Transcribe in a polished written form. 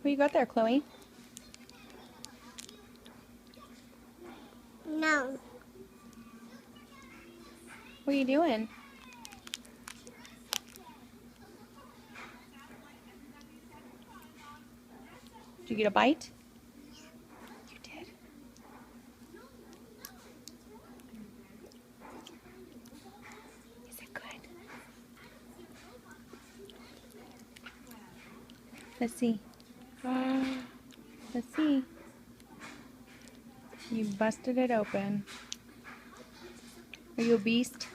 What you got there, Chloe? No. What are you doing? Did you get a bite? You did. Is it good? Let's see. Let's see. You busted it open. Are you a beast?